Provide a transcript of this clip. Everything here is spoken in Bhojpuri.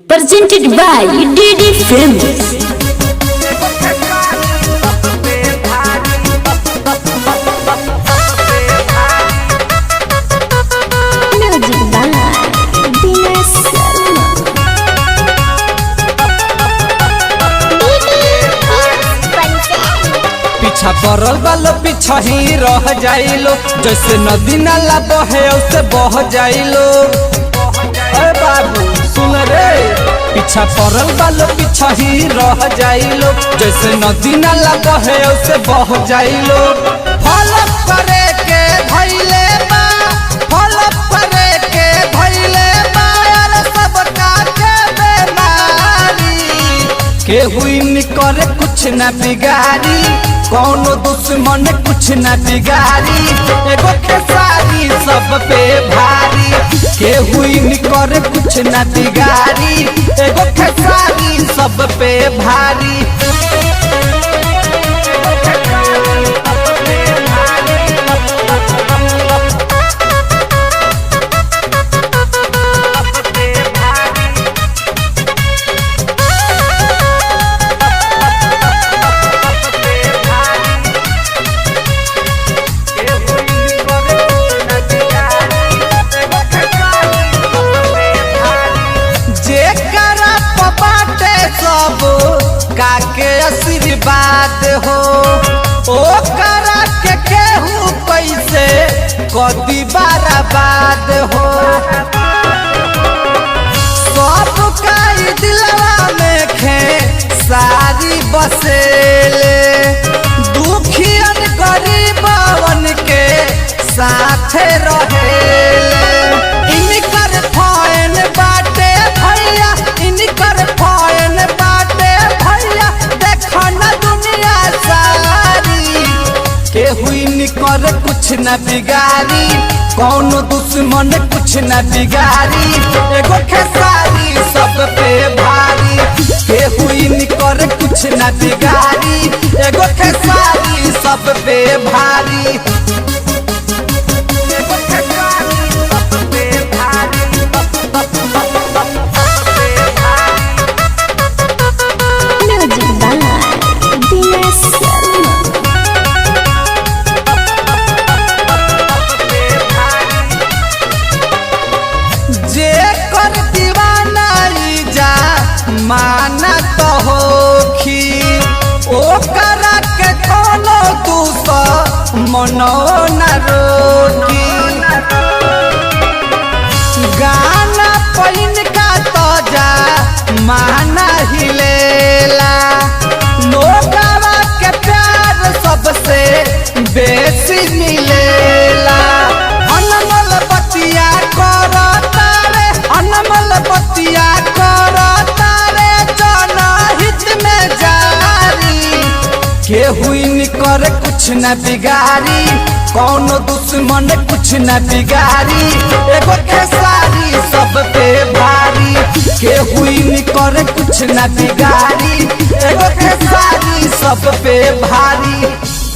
presented by DD Films. पीछा पड़ल वालो पीछा ही रह जाइलो, जैसे नदी नाला बहे उससे बह जाइलो। अरे बाबू सुन रे, पीछा पड़ल वालो पीछा ही रह जाइलो, जैसे नदी नाला बहे उससे बह जाइलो। फॉलो करे के धइले बा, फॉलो करे के धइले बा, यार सब काटे बेमारी के हुई नि करे कुछ न बिगाड़ी, कौनो दुश्मन कुछ न बिगाड़ी। एगो खेसारी सब पे भारी, के हुई नि करे कुछ न बिगाड़ी। एगो खेसारी सब पे भारी। काके आशीर्वाद हो ओ करा के केहू कैसे कदी बर्बाद हो। सब काई दिलवा में खे सारी बसेले, दुखियन गरीबवन के साथे रहेले। इनकर फैन बाटे भैया, इनकर फैन बाटे भैया, देखन दुनिया सारी के हुई निकर कुछ न बिगाड़ी, कौनो दुश्मन कुछ न बिगाड़ी। एगो खेसारी सब पे भारी, के हुई निकर कुछ न बिगाड़ी। एगो खेसारी सब पे भारी। माना तो होखी ओ करा के कोनो मनो न रोकी। गाना पहिन का तो जा माना हिलेला, लोगवा के प्यार सबसे बेसी मिलेला। अनमोल बतिया करता रे, अनमोल बतिया करता के हुई नि करे कुछ न बिगाड़ी, कौनो दुश्मन कुछ न बिगाड़ी। एगो खेसारी सब पे भारी, के हुई नि करे कुछ न बिगाड़ी। एगो खेसारी सब पे भारी।